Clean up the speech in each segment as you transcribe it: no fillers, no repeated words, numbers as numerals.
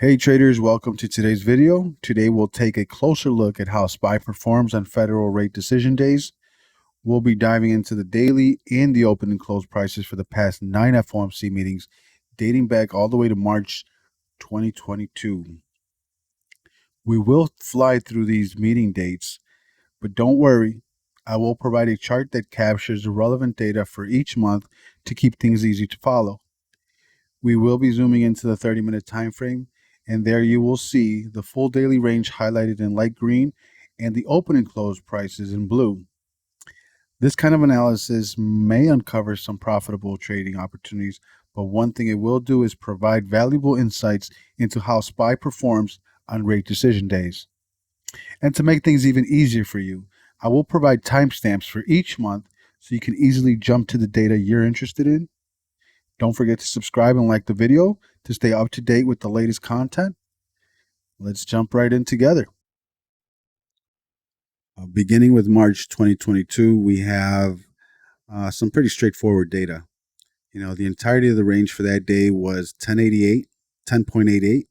Hey traders, welcome to today's video. Today we'll take a closer look at how SPY performs on federal rate decision days. We'll be diving into the daily and the open and close prices for the past 9 FOMC meetings dating back all the way to March 2022. We will fly through these meeting dates, but don't worry, I will provide a chart that captures the relevant data for each month to keep things easy to follow. We will be zooming into the 30-minute time frame, and there you will see the full daily range highlighted in light green and the open and close prices in blue. This kind of analysis may uncover some profitable trading opportunities, but one thing it will do is provide valuable insights into how SPY performs on rate decision days. And to make things even easier for you, I will provide timestamps for each month so you can easily jump to the data you're interested in. Don't forget to subscribe and like the video to stay up to date with the latest content. Let's jump right in together. Beginning with March 2022, we have some pretty straightforward data. The entirety of the range for that day was 10.88,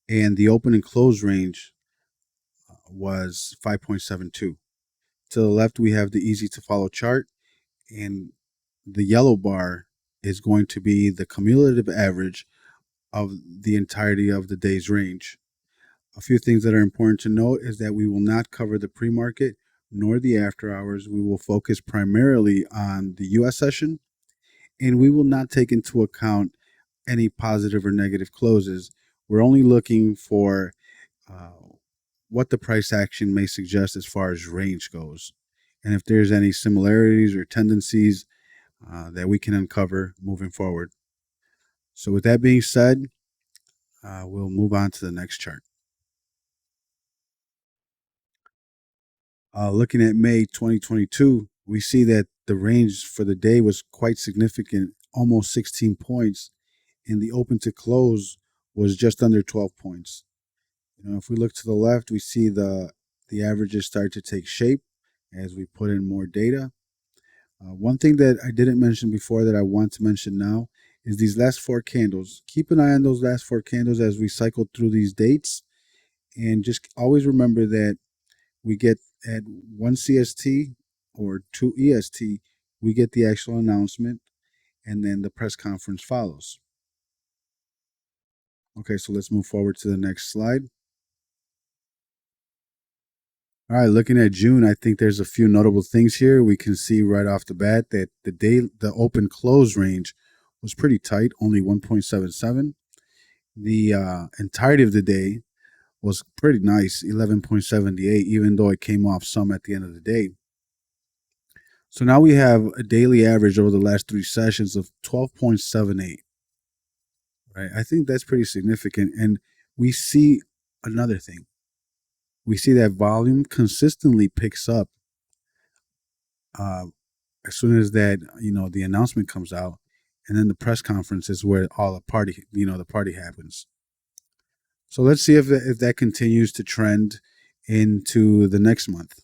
and the open and close range was 5.72. To the left, we have the easy to follow chart, and the yellow bar is going to be the cumulative average of the entirety of the day's range. A few things that are important to note is that we will not cover the pre-market nor the after hours. We will focus primarily on the US session, and we will not take into account any positive or negative closes. We're only looking for what the price action may suggest as far as range goes, and if there's any similarities or tendencies that we can uncover moving forward. So with that being said, we'll move on to the next chart. Looking at May 2022, we see that the range for the day was quite significant, almost 16 points, and the open to close was just under 12 points. If we look to the left, we see the averages start to take shape as we put in more data. One thing that I didn't mention before that I want to mention now is these last 4 candles. Keep an eye on those last 4 candles as we cycle through these dates, and just always remember that we get at 1 CST or 2 EST, we get the actual announcement, and then the press conference follows. Okay, so let's move forward to the next slide. All right, looking at June, I think there's a few notable things here. We can see right off the bat that the open close range was pretty tight, only 1.77. The entirety of the day was pretty nice, 11.78, even though it came off some at the end of the day. So now we have a daily average over the last 3 sessions of 12.78. Right? I think that's pretty significant. And we see another thing. We see that volume consistently picks up as soon as the announcement comes out, and then the press conference is where all the party happens. So let's see if that continues to trend into the next month.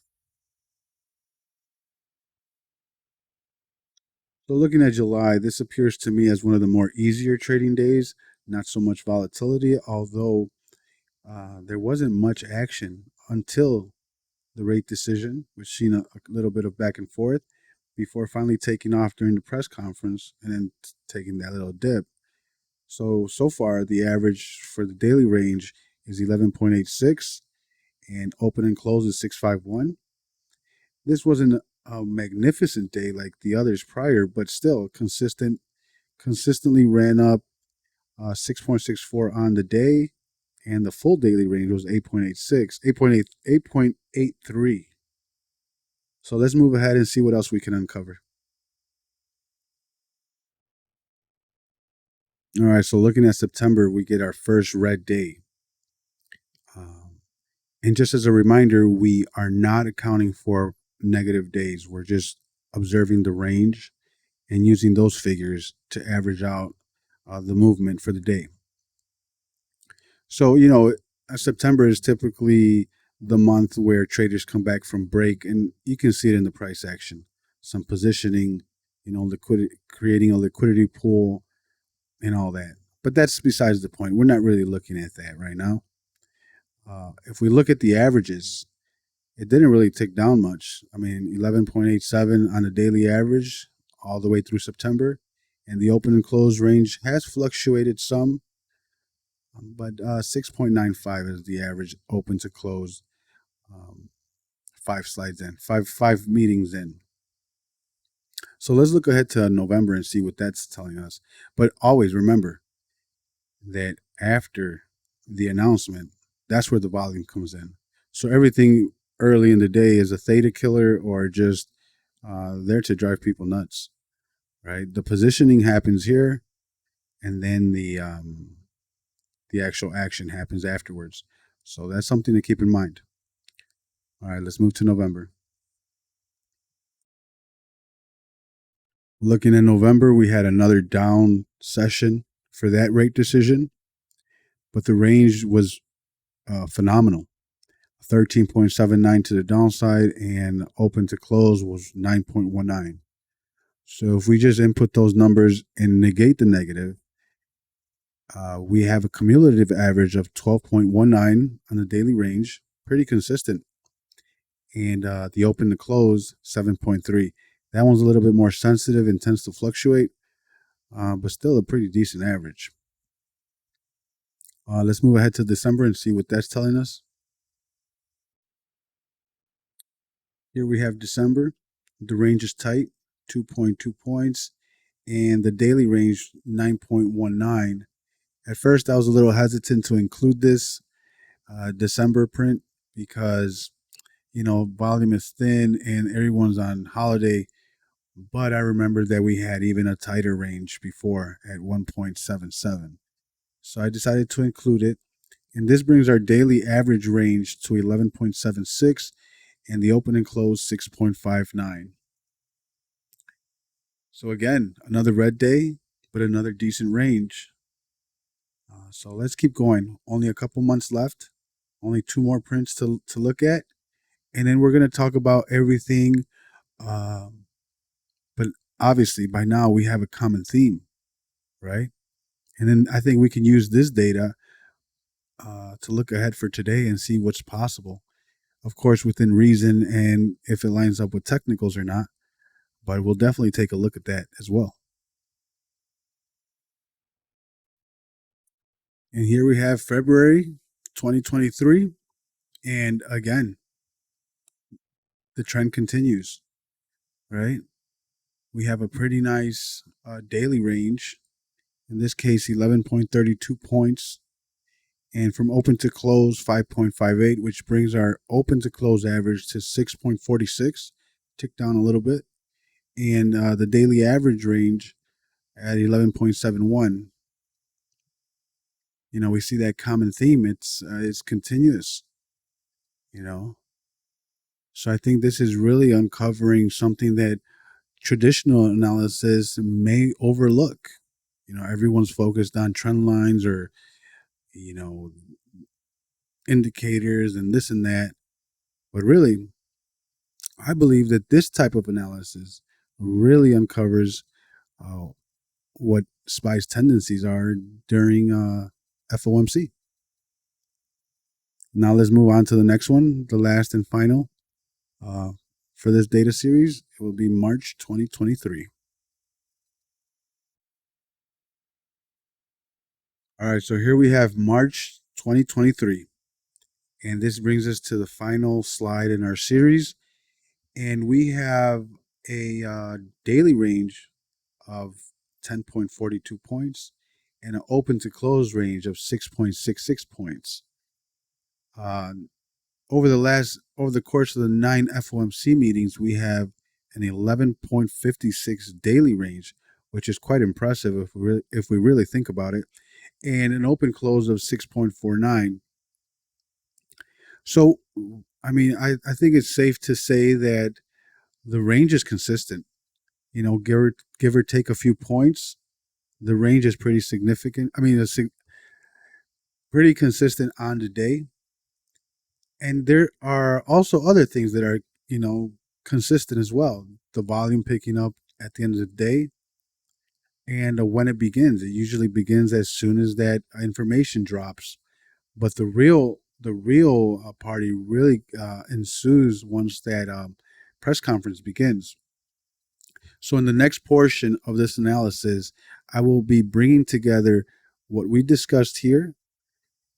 So looking at July, this appears to me as one of the more easier trading days, not so much volatility, although there wasn't much action until the rate decision, which seen a little bit of back and forth before finally taking off during the press conference and then taking that little dip. So far, the average for the daily range is 11.86 and open and close is 651. This wasn't a magnificent day like the others prior, but still consistently ran up 6.64 on the day, and the full daily range was 8.83. So let's move ahead and see what else we can uncover. All right, so looking at September, we get our first red day. And just as a reminder, we are not accounting for negative days. We're just observing the range and using those figures to average out the movement for the day. So, September is typically the month where traders come back from break, and you can see it in the price action. Some positioning, liquidity, creating a liquidity pool and all that. But that's besides the point. We're not really looking at that right now. If we look at the averages, it didn't really tick down much. I mean, 11.87 on a daily average all the way through September. And the open and close range has fluctuated some, but 6.95 is the average open to close, um, five meetings in. So let's look ahead to November and see what that's telling us. But always remember that after the announcement, that's where the volume comes in. So everything early in the day is a theta killer or just there to drive people nuts, right? The positioning happens here, and then the actual action happens afterwards. So that's something to keep in mind. All right, let's move to November. Looking at November, we had another down session for that rate decision, but the range was phenomenal. 13.79 to the downside, and open to close was 9.19. So if we just input those numbers and negate the negative, we have a cumulative average of 12.19 on the daily range, pretty consistent. And the open to close, 7.3. That one's a little bit more sensitive and tends to fluctuate, but still a pretty decent average. Let's move ahead to December and see what that's telling us. Here we have December. The range is tight, 2.2 points, and the daily range, 9.19. At first, I was a little hesitant to include this December print because, volume is thin and everyone's on holiday. But I remember that we had even a tighter range before at 1.77. So I decided to include it. And this brings our daily average range to 11.76 and the open and close 6.59. So again, another red day, but another decent range. So let's keep going. Only a couple months left. Only two more prints to look at. And then we're going to talk about everything. But obviously, by now we have a common theme, right? And then I think we can use this data to look ahead for today and see what's possible. Of course, within reason and if it lines up with technicals or not. But we'll definitely take a look at that as well. And here we have February 2023. And again, the trend continues, right? We have a pretty nice daily range. In this case, 11.32 points. And from open to close, 5.58, which brings our open to close average to 6.46, tick down a little bit. And the daily average range at 11.71. We see that common theme. It's continuous, So I think this is really uncovering something that traditional analysis may overlook. Everyone's focused on trend lines or, indicators and this and that. But really, I believe that this type of analysis really uncovers what SPY's tendencies are during FOMC. Now let's move on to the next one, the last and final for this data series. It will be March 2023. All right, so here we have March 2023. And this brings us to the final slide in our series. And we have a daily range of 10.42 points and an open to close range of 6.66 points. Over the course of the 9 FOMC meetings, we have an 11.56 daily range, which is quite impressive if we really think about it, and an open close of 6.49. So, I mean, I think it's safe to say that the range is consistent. Give or take a few points, the range is pretty significant. I mean, it's pretty consistent on the day. And there are also other things that are, consistent as well. The volume picking up at the end of the day, and when it begins. It usually begins as soon as that information drops. But the real party really ensues once that press conference begins. So in the next portion of this analysis, I will be bringing together what we discussed here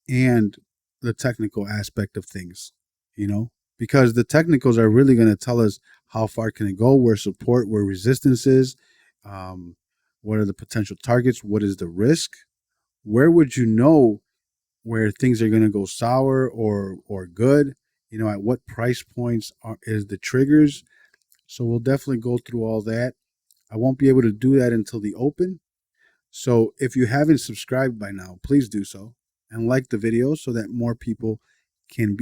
and the technical aspect of things, you know, because the technicals are really going to tell us how far can it go, where support, where resistance is, um, what are the potential targets, what is the risk, where would you know where things are going to go sour or good, you know, at what price points is the triggers. So we'll definitely go through all that. I won't be able to do that until the open. So if you haven't subscribed by now, please do so and like the video so that more people can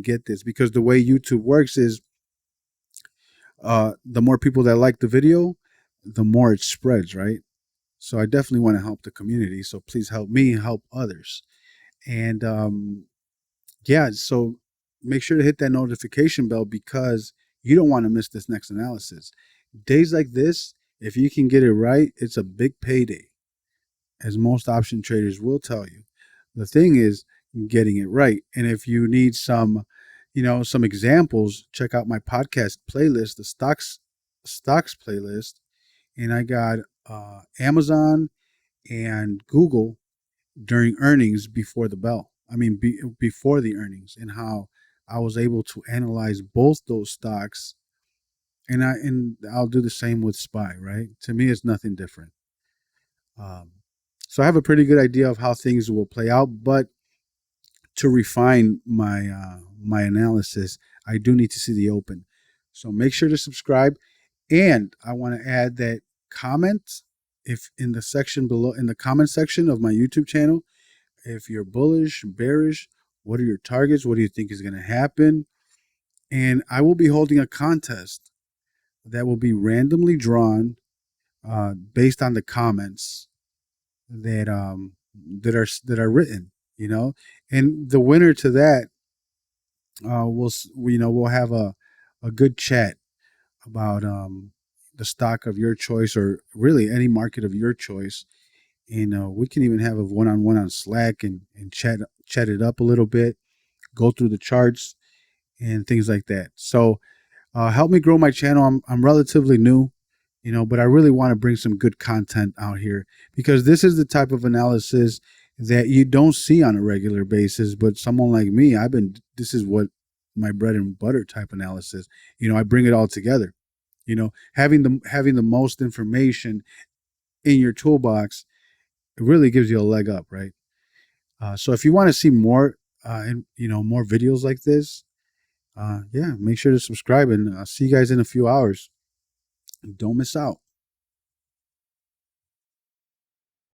get this, because the way YouTube works is the more people that like the video, the more it spreads, right? So I definitely want to help the community. So please help me help others. And yeah, so make sure to hit that notification bell because you don't want to miss this next analysis. Days like this, if you can get it right, it's a big payday, as most option traders will tell you. The thing is getting it right. And if you need some, you know, some examples, check out my podcast playlist, the stocks playlist. And I got Amazon and Google during earnings before the bell. I mean, before the earnings, and how I was able to analyze both those stocks. And I'll do the same with SPY. Right? To me, it's nothing different. Um, so I have a pretty good idea of how things will play out, but to refine my analysis, I do need to see the open. So make sure to subscribe, and I want to add that comment if in the section below, in the comment section of my YouTube channel, if you're bullish, bearish, what are your targets? What do you think is going to happen? And I will be holding a contest that will be randomly drawn based on the comments that that are written, you know, and the winner to that we'll have a good chat about the stock of your choice, or really any market of your choice. And we can even have a one-on-one on Slack and chat it up a little bit, go through the charts and things like that. So help me grow my channel. I'm relatively new, you know, but I really want to bring some good content out here, because this is the type of analysis that you don't see on a regular basis. But someone like me, this is what my bread and butter type analysis. You know, I bring it all together. You know, having the most information in your toolbox, it really gives you a leg up, right? So if you want to see more, and you know, more videos like this, yeah, make sure to subscribe, and see you guys in a few hours. Don't miss out.